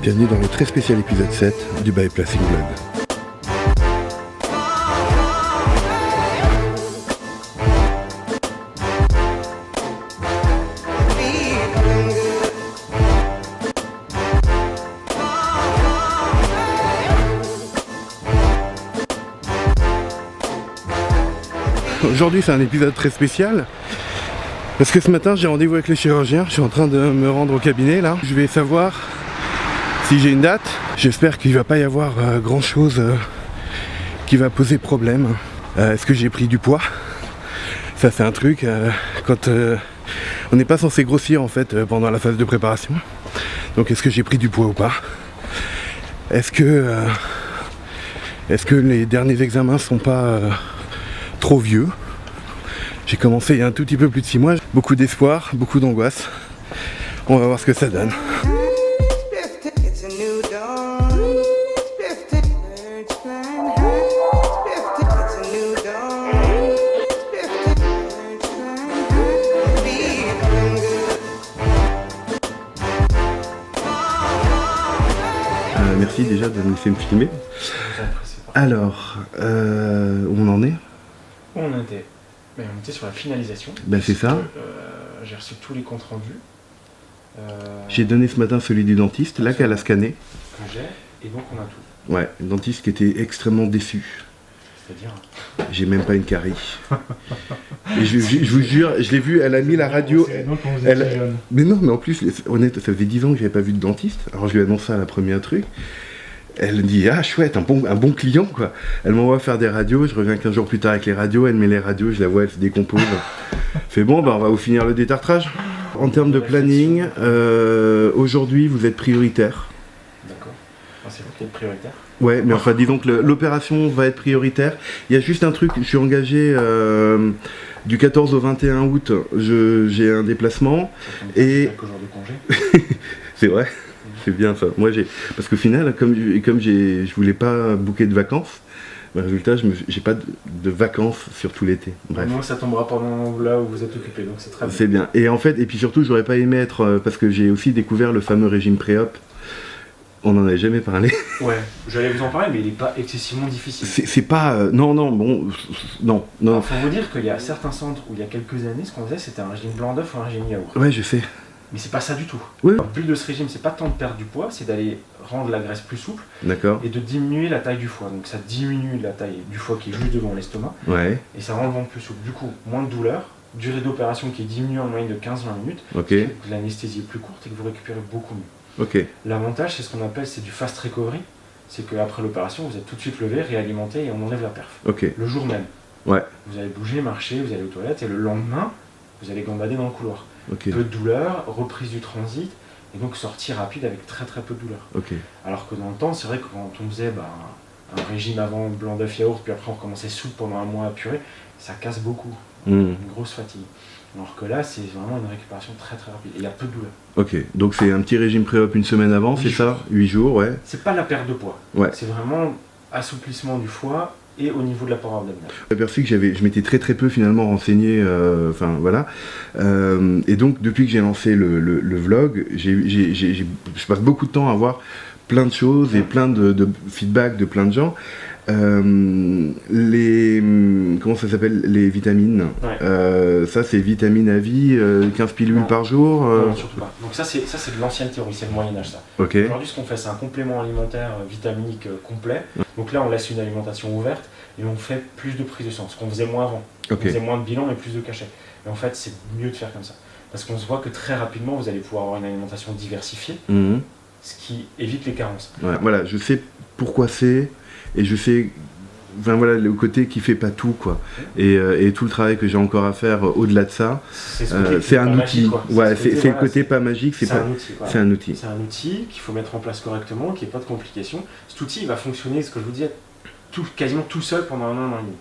Bienvenue dans le très spécial épisode 7 du Bioplacing Blog. Aujourd'hui c'est un épisode très spécial parce que ce matin j'ai rendez-vous avec le chirurgien, je suis en train de me rendre au cabinet là. Je vais savoir si j'ai une date. J'espère qu'il ne va pas y avoir grand chose qui va poser problème. Est-ce que j'ai pris du poids? Ça c'est un truc quand on n'est pas censé grossir en fait pendant la phase de préparation. Donc est-ce que j'ai pris du poids ou pas? Est-ce que les derniers examens sont pas trop vieux? J'ai commencé il y a un tout petit peu plus de 6 mois, beaucoup d'espoir, beaucoup d'angoisse. On va voir ce que ça donne. Merci déjà de me laisser me filmer. Alors, où on en est? On était sur la finalisation. Ben c'est ça. J'ai reçu tous les comptes rendus. J'ai donné ce matin celui du dentiste, là qu'elle a scanné. Que j'ai, et donc on a tout. Ouais, le dentiste qui était extrêmement déçu. C'est-à-dire j'ai même pas une carie. Et je vous jure, je l'ai vu, elle a mis la radio. Mais non, mais en plus, honnête, ça faisait 10 ans que j'avais pas vu de dentiste. Alors je lui annonce ça à la première truc. Elle me dit ah chouette, un bon client quoi. Elle m'envoie faire des radios, je reviens 15 jours plus tard avec les radios, elle met les radios, je la vois, elle se décompose. Fait bon, bah on va vous finir le détartrage. En termes de planning, aujourd'hui vous êtes prioritaire. D'accord. C'est vous qui êtes prioritaire. Ouais, mais enfin disons que l'opération va être prioritaire. Il y a juste un truc, je suis engagé du 14 au 21 août, j'ai un déplacement. Et quelques jours de congé. C'est vrai. C'est bien ça. Moi parce qu'au final, comme je voulais pas booker de vacances, résultat, j'ai pas de vacances sur tout l'été. Bref. Moi, ça tombera pendant là où vous êtes occupé, donc c'est très bien. C'est bien. Et en fait, et puis surtout, j'aurais pas aimé être parce que j'ai aussi découvert le fameux régime pré-op. On n'en avait jamais parlé. Ouais, j'allais vous en parler, mais il n'est pas excessivement difficile. C'est pas non. Il faut vous dire qu'il y a certains centres où il y a quelques années, ce qu'on faisait, c'était un régime blanc d'œuf ou un régime yaourt. Ouais, je sais. Mais c'est pas ça du tout. Oui. Le but de ce régime, c'est pas tant de perdre du poids, c'est d'aller rendre la graisse plus souple. D'accord. Et de diminuer la taille du foie. Donc ça diminue la taille du foie qui est juste devant l'estomac. Ouais. Et ça rend le ventre plus souple. Du coup, moins de douleur, durée d'opération qui est diminuée en moyenne de 15-20 minutes. Ok. Que l'anesthésie est plus courte et que vous récupérez beaucoup mieux. Ok. L'avantage, c'est ce qu'on appelle du fast recovery. C'est qu'après l'opération, vous êtes tout de suite levé, réalimenté et on enlève la perf. Ok. Le jour même. Ouais. Vous allez bouger, marcher, vous allez aux toilettes et le lendemain, vous allez gambader dans le couloir. Okay. Peu de douleur, reprise du transit, et donc sortie rapide avec très très peu de douleur. Okay. Alors que dans le temps, c'est vrai que quand on faisait un régime avant blanc d'œuf yaourt, puis après on recommençait souple pendant un mois à purée, ça casse beaucoup, une grosse fatigue. Alors que là, c'est vraiment une récupération très très rapide, et il y a peu de douleur. Ok, donc c'est un petit régime pré-op une semaine avant, c'est ça? 8 jours, ouais. C'est pas la perte de poids, ouais. C'est vraiment assouplissement du foie, et au niveau de la paroi abdominale. J'ai aperçu que je m'étais très peu finalement renseigné, voilà. Et donc depuis que j'ai lancé le vlog, je passe beaucoup de temps à voir plein de choses et plein de feedback de plein de gens. Comment ça s'appelle, les vitamines, ouais. Ça c'est vitamine à vie, 15 pilules par jour. Non, surtout pas. Donc ça c'est de l'ancienne théorie, c'est le Moyen-Âge ça. Okay. Aujourd'hui ce qu'on fait c'est un complément alimentaire vitaminique complet. Donc là on laisse une alimentation ouverte et on fait plus de prise de sang, ce qu'on faisait moins avant. Okay. On faisait moins de bilan et plus de cachets. Et en fait c'est mieux de faire comme ça. Parce qu'on se voit que très rapidement vous allez pouvoir avoir une alimentation diversifiée, ce qui évite les carences. Ouais, voilà, je sais pourquoi c'est. Et je sais, enfin voilà, le côté qui fait pas tout quoi. Et tout le travail que j'ai encore à faire au-delà de ça, c'est un outil. Ouais, c'est le côté pas magique, c'est un outil. C'est un outil. C'est un outil qu'il faut mettre en place correctement, qu'il n'y ait pas de complications. Cet outil il va fonctionner, ce que je vous disais, quasiment tout seul pendant un an et demi.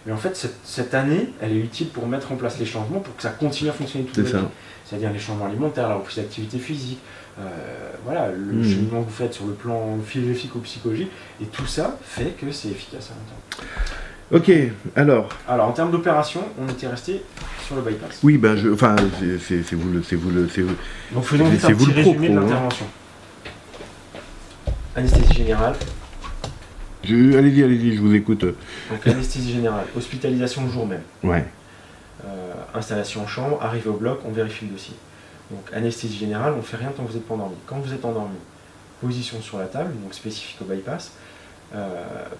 Mais en fait, cette année, elle est utile pour mettre en place les changements pour que ça continue à fonctionner toute l'année. C'est-à-dire les changements alimentaires, la reprise d'activité physique, voilà, le cheminement que vous faites sur le plan philosophique ou psychologique, et tout ça fait que c'est efficace à long terme. Ok, alors. Alors, en termes d'opération, on était resté sur le bypass. Oui, ben, enfin, c'est vous le, Donc, faisons vite un petit résumé de l'intervention. Anesthésie générale. Allez-y, je vous écoute. Donc, anesthésie générale, hospitalisation le jour même. Ouais. Installation en chambre, arrivée au bloc, on vérifie le dossier. Donc, anesthésie générale, on ne fait rien tant que vous n'êtes pas endormi. Quand vous êtes endormi, position sur la table, donc spécifique au bypass,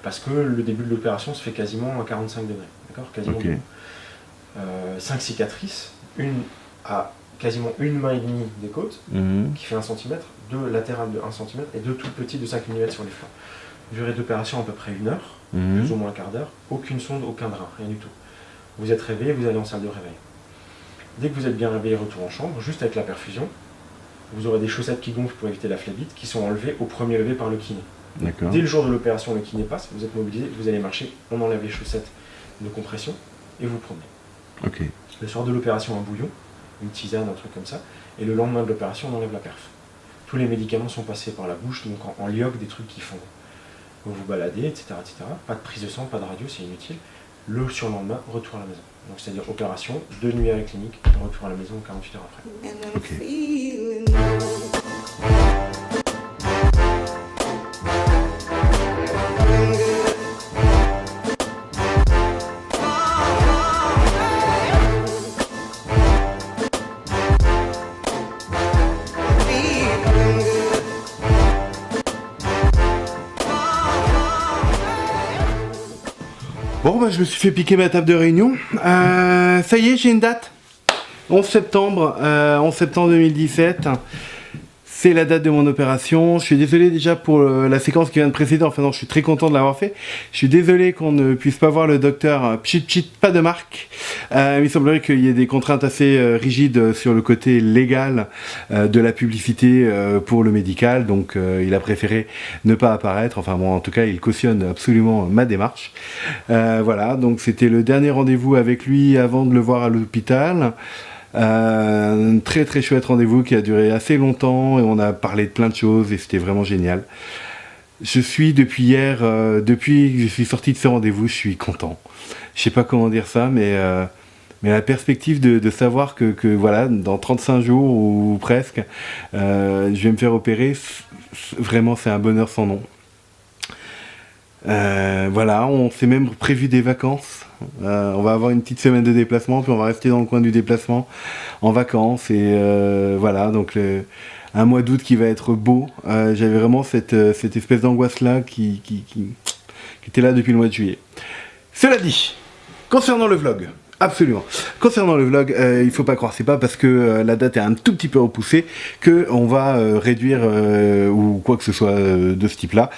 parce que le début de l'opération se fait quasiment à 45 degrés. D'accord, quasiment. Okay. 5 cicatrices, une à quasiment 1 main et demie des côtes, qui fait 1 cm, 2 latérales de 1 cm et 2 tout petits de 5 mm sur les flancs. Durée d'opération à peu près 1 heure, plus ou moins un quart d'heure, aucune sonde, aucun drain, rien du tout. Vous êtes réveillé, vous allez en salle de réveil. Dès que vous êtes bien réveillé, retour en chambre, juste avec la perfusion, vous aurez des chaussettes qui gonflent pour éviter la phlébite, qui sont enlevées au premier lever par le kiné. Dès le jour de l'opération, le kiné passe, vous êtes mobilisé, vous allez marcher, on enlève les chaussettes de compression et vous promenez. Okay. Le soir de l'opération, un bouillon, une tisane, un truc comme ça, et le lendemain de l'opération, on enlève la perf. Tous les médicaments sont passés par la bouche, donc en lioc, des trucs qui font. Vous vous baladez, etc., etc. Pas de prise de sang, pas de radio, c'est inutile. Le surlendemain, retour à la maison. Donc c'est-à-dire opération, 2 nuits à la clinique, retour à la maison 48 heures après. Okay. Bon, bah, je me suis fait piquer ma table de réunion. Ça y est, j'ai une date. 11 septembre 2017. C'est la date de mon opération. Je suis désolé déjà pour la séquence qui vient de précéder. Enfin non, je suis très content de l'avoir fait. Je suis désolé qu'on ne puisse pas voir le docteur Pchit, pas de marque. Il semblerait qu'il y ait des contraintes assez rigides sur le côté légal de la publicité pour le médical. Donc il a préféré ne pas apparaître. Enfin bon, en tout cas, il cautionne absolument ma démarche. Voilà, donc c'était le dernier rendez-vous avec lui avant de le voir à l'hôpital. Un très très chouette rendez-vous qui a duré assez longtemps et on a parlé de plein de choses et c'était vraiment génial. Je suis depuis hier, depuis que je suis sorti de ce rendez-vous, je suis content. Je sais pas comment dire ça, mais la perspective de savoir que voilà, dans 35 jours ou presque, je vais me faire opérer, vraiment c'est un bonheur sans nom. Voilà, on s'est même prévu des vacances. On va avoir une petite semaine de déplacement, puis on va rester dans le coin du déplacement en vacances. Et voilà, donc un mois d'août qui va être beau. J'avais vraiment cette espèce d'angoisse-là qui était là depuis le mois de juillet. Cela dit, concernant le vlog, absolument. Concernant le vlog, il faut pas croire, c'est pas parce que la date est un tout petit peu repoussée qu'on va réduire ou quoi que ce soit de ce type-là.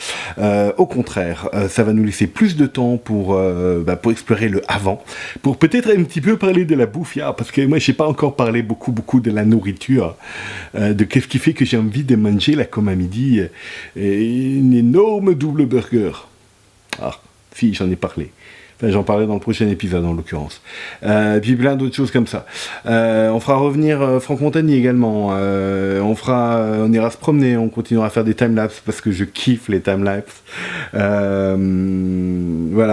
Au contraire, ça va nous laisser plus de temps pour explorer le avant, pour peut-être un petit peu parler de la bouffe, parce que moi j'ai pas encore parlé beaucoup de la nourriture, de qu'est-ce qui fait que j'ai envie de manger là comme à midi une énorme double burger. Ah, si, j'en ai parlé. Enfin, j'en parlerai dans le prochain épisode en l'occurrence. Puis plein d'autres choses comme ça. On fera revenir Franck Montagny également. On ira se promener, on continuera à faire des timelapses parce que je kiffe les timelapses. Voilà,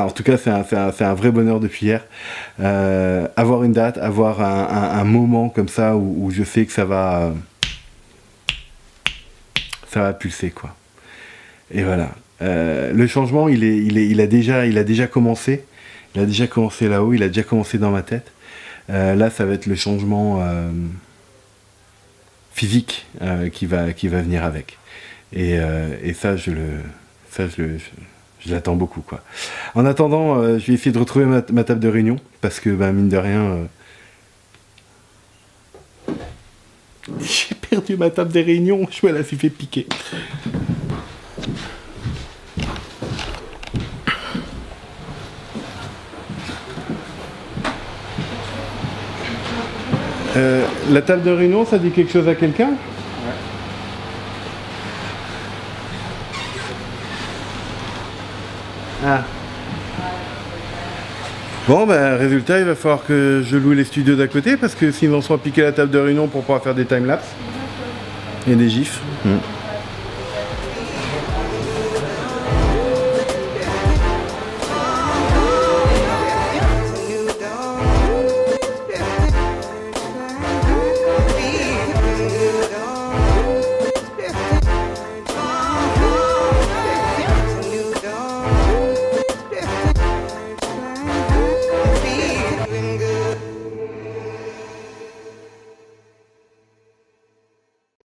en tout cas c'est un vrai bonheur depuis hier. Avoir une date, avoir un moment comme ça où je sais que ça va pulser quoi. Et voilà. Le changement il a déjà commencé. Il a déjà commencé là-haut, il a déjà commencé dans ma tête. Là, ça va être le changement physique qui va venir avec. Et ça, je l'attends beaucoup, quoi. En attendant, je vais essayer de retrouver ma table de réunion, parce que, mine de rien, j'ai perdu ma table de réunion, je me la suis fait piquer. La table de réunion, ça dit quelque chose à quelqu'un ? Ouais. Ah. Bon, résultat, il va falloir que je loue les studios d'à côté parce que sinon on se va piquer la table de réunion pour pouvoir faire des timelapses et des gifs.